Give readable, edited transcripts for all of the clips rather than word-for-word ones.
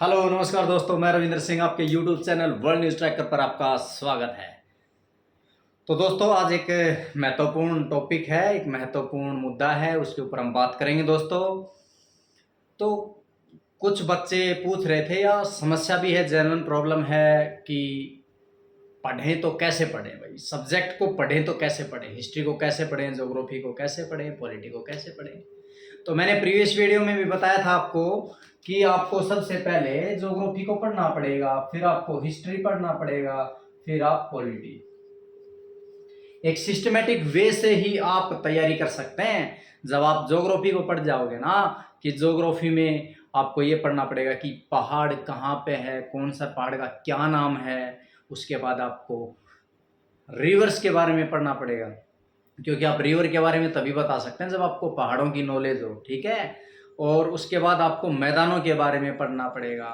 Hello नमस्कार दोस्तों, मैं रविंद्र सिंह आपके YouTube channel world news tracker पर आपका स्वागत है। तो दोस्तों आज एक महत्वपूर्ण टॉपिक है, एक महत्वपूर्ण मुद्दा है, उसके ऊपर हम बात करेंगे दोस्तों। तो कुछ बच्चे पूछ रहे थे या समस्या भी है, जेन्युइन प्रॉब्लम है कि पढ़ें तो कैसे पढ़ें भाई, सब्जेक्ट को पढ़ें तो कैसे पढ़ें, हिस्ट्री को कैसे पढ़ें, ज्योग्राफी को कैसे पढ़ें, पॉलिटी को कैसे पढ़ें। तो मैंने प्रीवियस वीडियो में भी बताया था आपको कि आपको सबसे पहले ज्योग्राफी को पढ़ना पड़ेगा, फिर आपको हिस्ट्री पढ़ना पड़ेगा, फिर आप पॉलिटी। एक सिस्टमेटिक वे से ही आप तैयारी कर सकते हैं। जब आप ज्योग्राफी को पढ़ जाओगे ना, कि ज्योग्राफी में आपको ये पढ़ना पड़ेगा कि पहाड़ कहाँ पे है, कौन सा पहाड़ का क्या नाम है। उसके बाद आपको रिवर्स के बारे में पढ़ना पड़ेगा, क्योंकि आप रिवर के बारे में तभी बता सकते हैं जब आपको पहाड़ों की नॉलेज हो, ठीक है। और उसके बाद आपको मैदानों के बारे में पढ़ना पड़ेगा,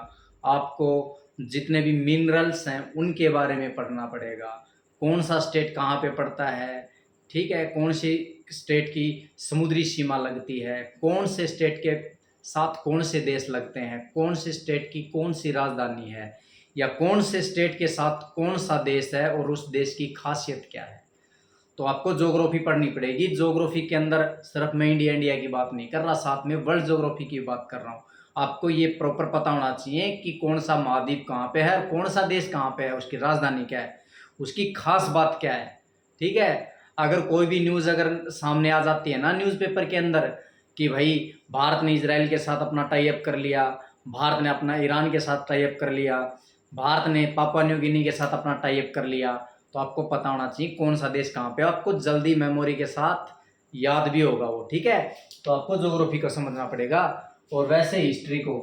आपको जितने भी मिनरल्स हैं उनके बारे में पढ़ना पड़ेगा, कौन सा स्टेट कहाँ पे पड़ता है, ठीक है, कौन सी स्टेट की समुद्री सीमा लगती है, कौन से स्टेट के साथ कौन से देश लगते हैं, कौन से स्टेट की कौन सी राजधानी है, या कौन से स्टेट के साथ कौन सा देश है और उस देश की खासियत क्या है। तो आपको ज्योग्राफी पढ़नी पड़ेगी। ज्योग्राफी के अंदर सिर्फ मैं इंडिया की बात नहीं कर रहा, साथ में वर्ल्ड ज्योग्राफी की बात कर रहा हूँ। आपको ये प्रॉपर पता होना चाहिए कि कौन सा महाद्वीप कहाँ पे है और कौन सा देश कहाँ पे है, उसकी राजधानी क्या है, उसकी खास बात क्या है, ठीक है। अगर कोई भी न्यूज़ अगर सामने आ जाती है ना न्यूज़पेपर के अंदर कि भाई भारत ने इजराइल के साथ अपना टाई अप कर लिया, भारत ने अपना ईरान के साथ टाई अप कर लिया, भारत ने पापुआ न्यू गिनी के साथ अपना टाई अप कर लिया, तो आपको पता होना चाहिए कौन सा देश कहाँ पे, आपको जल्दी मेमोरी के साथ याद भी होगा वो, ठीक है। तो आपको ज्योग्राफी को समझना पड़ेगा। और वैसे हिस्ट्री को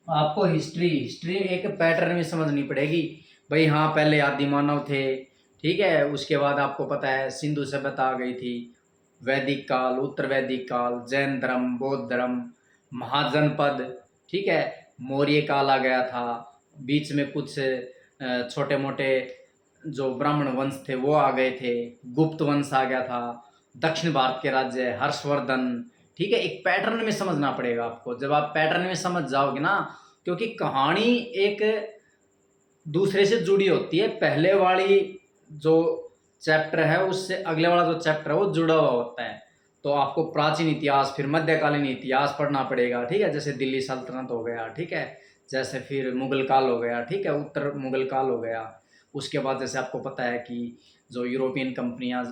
आपको हिस्ट्री एक पैटर्न में समझनी पड़ेगी। भाई हाँ, पहले आदि मानव थे, ठीक है, उसके बाद आपको पता है सिंधु सभ्यता आ गई थी, वैदिक काल, उत्तर वैदिक काल, जैन धर्म, बौद्ध धर्म, महाजनपद, ठीक है, मौर्य काल आ गया था, बीच में कुछ छोटे मोटे जो ब्राह्मण वंश थे वो आ गए थे, गुप्त वंश आ गया था, दक्षिण भारत के राज्य हर्षवर्धन, ठीक है। एक पैटर्न में समझना पड़ेगा आपको। जब आप पैटर्न में समझ जाओगे ना, क्योंकि कहानी एक दूसरे से जुड़ी होती है, पहले वाली जो चैप्टर है उससे अगले वाला जो चैप्टर है वो जुड़ा हुआ होता है। तो आपको प्राचीन इतिहास, फिर मध्यकालीन इतिहास पढ़ना पड़ेगा, ठीक है, जैसे दिल्ली सल्तनत हो गया, ठीक है, जैसे फिर मुगल काल हो गया, ठीक है, उत्तर मुगल काल हो गया। उसके बाद जैसे आपको पता है कि जो यूरोपियन कंपनियां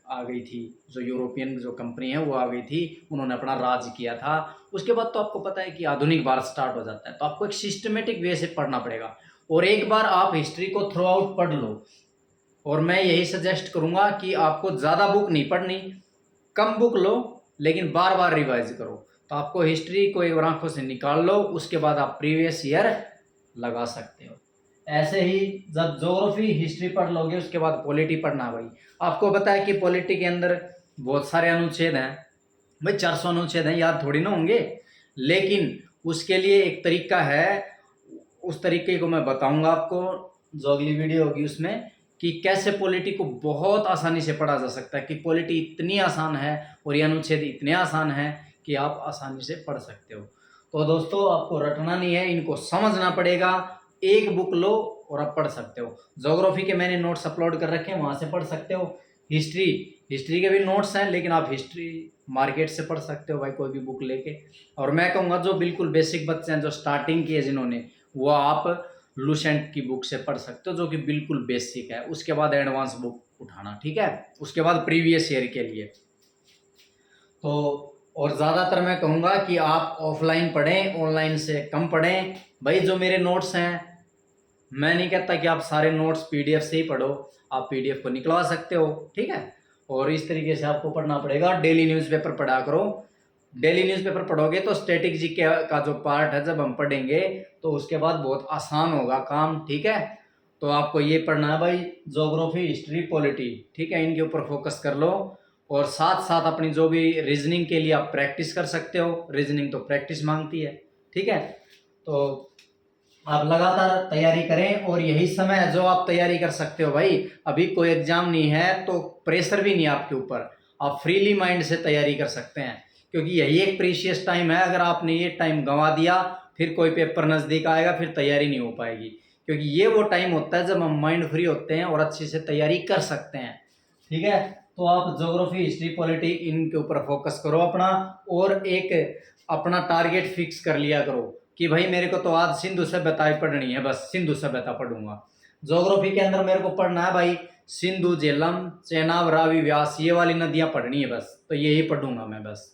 आ गई थी, जो यूरोपियन जो कंपनी है वो आ गई थी, उन्होंने अपना राज किया था। उसके बाद तो आपको पता है कि आधुनिक भारत स्टार्ट हो जाता है। तो आपको एक सिस्टमेटिक वे से पढ़ना पड़ेगा। और एक बार आप हिस्ट्री को थ्रू आउट पढ़ लो, और मैं यही सजेस्ट करूंगा कि आपको ज़्यादा बुक नहीं पढ़नी, कम बुक लो, लेकिन बार बार रिवाइज करो। तो आपको हिस्ट्री को एक बार आंखों से निकाल लो, उसके बाद आप प्रीवियस ईयर लगा सकते हो। ऐसे ही जब ज्योग्राफी हिस्ट्री पढ़ लोगे, उसके बाद पॉलिटी पढ़ना। भाई आपको पता है कि पॉलिटी के अंदर बहुत सारे अनुच्छेद हैं, भाई 400 अनुच्छेद हैं, याद थोड़ी ना होंगे, लेकिन उसके लिए एक तरीका है, उस तरीके को मैं बताऊंगा आपको जो अगली वीडियो होगी उसमें, कि कैसे पॉलिटी को बहुत आसानी से पढ़ा जा सकता है, कि पॉलिटी इतनी आसान है और ये अनुच्छेद इतने आसान है कि आप आसानी से पढ़ सकते हो। तो दोस्तों आपको रटना नहीं है, इनको समझना पड़ेगा। एक बुक लो और आप पढ़ सकते हो। ज्योग्राफी के मैंने नोट्स अपलोड कर रखे हैं, वहाँ से पढ़ सकते हो। हिस्ट्री के भी नोट्स हैं, लेकिन आप हिस्ट्री मार्केट से पढ़ सकते हो भाई, कोई भी बुक लेके। और मैं कहूँगा जो बिल्कुल बेसिक बच्चे हैं, जो स्टार्टिंग की है जिन्होंने, वो आप लुसेंट की बुक से पढ़ सकते हो, जो कि बिल्कुल बेसिक है। उसके बाद एडवांस बुक उठाना, ठीक है, उसके बाद प्रीवियस ईयर के लिए। तो और ज़्यादातर मैं कहूँगा कि आप ऑफलाइन पढ़ें, ऑनलाइन से कम पढ़ें। भाई जो मेरे नोट्स हैं, मैं नहीं कहता कि आप सारे नोट्स पीडीएफ से ही पढ़ो, आप पीडीएफ को निकलवा सकते हो, ठीक है। और इस तरीके से आपको पढ़ना पड़ेगा। डेली न्यूज़पेपर पढ़ा करो। डेली न्यूज़पेपर पढ़ोगे तो स्टैटिक जी का जो पार्ट है जब हम पढ़ेंगे तो उसके बाद बहुत आसान होगा काम, ठीक है। तो आपको ये पढ़ना है भाई, ज्योग्राफी, हिस्ट्री, पॉलिटी, ठीक है, इनके ऊपर फोकस कर लो। और साथ साथ अपनी जो भी रीजनिंग के लिए आप प्रैक्टिस कर सकते हो, रीजनिंग तो प्रैक्टिस मांगती है, ठीक है। तो आप लगातार तैयारी करें, और यही समय है जो आप तैयारी कर सकते हो भाई। अभी कोई एग्जाम नहीं है तो प्रेशर भी नहीं है आपके ऊपर, आप फ्रीली माइंड से तैयारी कर सकते हैं। क्योंकि यही एक प्रीशियस टाइम है। अगर आपने ये टाइम गंवा दिया फिर कोई पेपर नज़दीक आएगा, फिर तैयारी नहीं हो पाएगी। क्योंकि ये वो टाइम होता है जब हम माइंड फ्री होते हैं और अच्छे से तैयारी कर सकते हैं। ठीक है, तो आप ज्योग्राफी, हिस्ट्री, पॉलिटी इनके ऊपर फोकस करो अपना, और एक अपना टारगेट फिक्स कर लिया करो कि भाई मेरे को तो आज सिंधु सभ्यता ही पढ़नी है, बस सिंधु सभ्यता पढ़ूंगा। ज्योग्राफी के अंदर मेरे को पढ़ना है भाई सिंधु, झेलम, चेनाब, रावी, व्यास, ये वाली नदियां पढ़नी है बस, तो यही पढ़ूंगा मैं बस।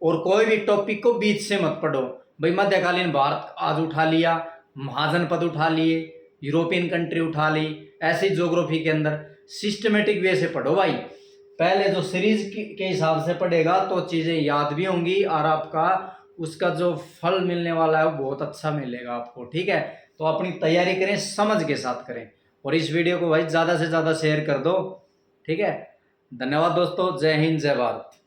और कोई भी टॉपिक को बीच से मत पढ़ो। भाई मध्यकालीन भारत आज उठा लिया, महाजनपद उठा लिए, यूरोपियन कंट्री उठा ली, ऐसे ज्योग्राफी के अंदर सिस्टमेटिक वे से पढ़ो भाई। पहले जो सीरीज के हिसाब से पढ़ेगा तो चीज़ें याद भी होंगी, और आपका उसका जो फल मिलने वाला है वो बहुत अच्छा मिलेगा आपको। ठीक है, तो अपनी तैयारी करें, समझ के साथ करें, और इस वीडियो को भाई ज़्यादा से ज़्यादा शेयर कर दो। ठीक है, धन्यवाद दोस्तों, जय हिंद, जय भारत।